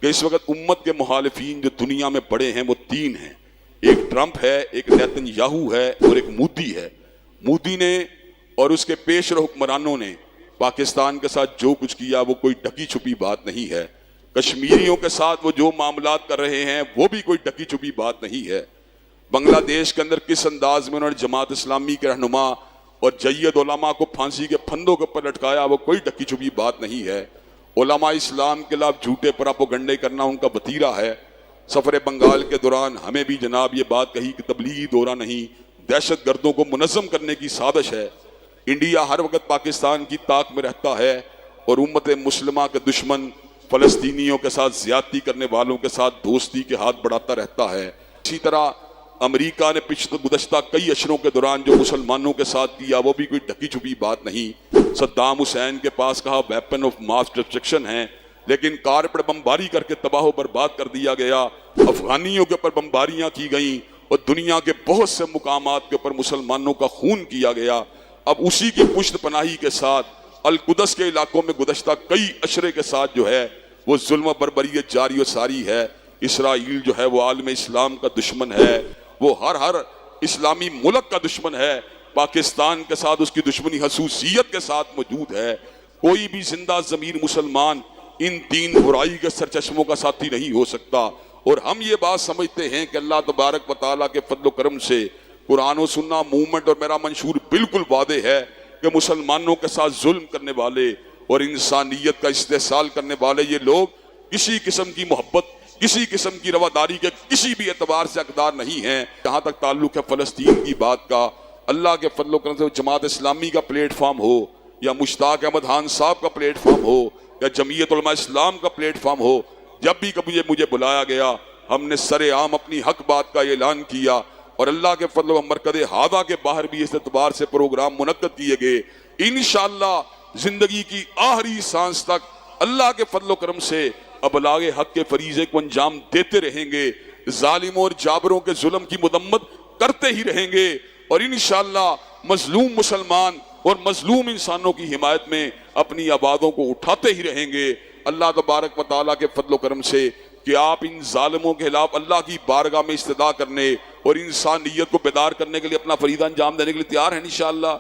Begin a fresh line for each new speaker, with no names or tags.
कि इस वक्त उम्मत के मुखालिफीन जो दुनिया में बड़े हैं वो तीन हैं। एक ट्रंप है, एक नेतन्याहू है और एक मोदी है। मोदी ने और उसके पेशरो हुक्मरानों ने पाकिस्तान के साथ जो कुछ किया वो कोई ढकी छुपी बात नहीं है। कश्मीरियों के साथ वो जो मामलात कर रहे हैं वो भी कोई ढकी छुपी बात नहीं है। बांग्लादेश के अंदर किस अंदाज में उन्होंने जमात इस्लामी के रहनुमा और जय्यद उलमा को फांसी के फंदों के ऊपर लटकाया, वो कोई ढकी छुपी बात नहीं है। उलमा इस्लाम के खिलाफ झूठे प्रोपेगेंडे करना उनका वतीरा है। सफर बंगाल के दौरान हमें भी जनाब ये बात कही कि तबलीगी दौरा नहीं, दहशत गर्दों को मुनज़्ज़म करने की साजिश है। इंडिया हर वक्त पाकिस्तान की ताक में रहता है और उम्मत मुस्लिमा के दुश्मन फ़लस्तीनियों के साथ ज़्यादती करने वालों के साथ दोस्ती के हाथ बढ़ाता रहता है। इसी तरह अमेरिका ने पिछले गुज़श्ता कई अशरों के दौरान जो मुसलमानों के साथ किया वो भी कोई ढकी छुपी बात नहीं। सद्दाम हुसैन के पास कहा वेपन ऑफ मास डिस्ट्रक्शन है, लेकिन कार पर बमबारी करके तबाह बर्बाद कर दिया गया। अफगानियों के ऊपर बमबारियां की गई और दुनिया के बहुत से मुकामात के ऊपर मुसलमानों का खून किया गया। अब उसी की पुश्त पनाही के साथ अल कुदस के इलाकों में गुज़श्ता कई अशरे के साथ जो है वो जुल्म बर्बरियत जारी और सारी है। इसराइल जो है वो आलम इस्लाम का दुश्मन है, वो हर इस्लामी मुल्क का दुश्मन है। पाकिस्तान के साथ उसकी दुश्मनी हसूसियत के साथ मौजूद है। कोई भी जिंदा ज़मीर मुसलमान इन तीन बुराई के सरचश्मों का साथी नहीं हो सकता। और हम ये बात समझते हैं कि अल्लाह तबारक व तआला के फजल करम से कुरान और सुन्ना मूवमेंट और मेरा मंशूर बिल्कुल वादे है कि मुसलमानों के साथ जुल्म करने वाले और इंसानियत का इस्तेहसाल करने वाले ये लोग किसी किस्म की मोहब्बत, किसी किस्म की रवादारी के किसी भी एतबार से हकदार नहीं है। जहाँ तक ताल्लुक है फ़लस्तीन की बात का, अल्लाह के फजल करम से जमात इस्लामी का प्लेटफार्म हो या मुश्ताक अहमद खान साहब का प्लेटफार्म हो या जमीयत उलमा इस्लाम का प्लेटफार्म हो, जब भी कभी मुझे बुलाया गया हमने सरेआम अपनी हक बात का ऐलान किया। और अल्लाह के फजल व मरकज़ हादा के बाहर भी इस एतबार से प्रोग्राम मुनक्कद किए गए। इंशाअल्लाह जिंदगी की आखिरी सांस तक अल्लाह के फजल करम से अबलागे हक के फरीज़े को अंजाम देते रहेंगे, जालिमों और जाबरों के जुल्म की मुदम्मत करते ही रहेंगे और इंशाअल्लाह मजलूम मुसलमान और मजलूम इंसानों की हिमायत में अपनी आवाज़ों को उठाते ही रहेंगे। अल्लाह तबारक व तआला के फजल करम से कि आप इन जालिमों के खिलाफ अल्लाह की बारगाह में इस्तदा करने और इंसानियत को बेदार करने के लिए अपना फरीदा अंजाम देने के लिए तैयार हैं इंशाअल्लाह।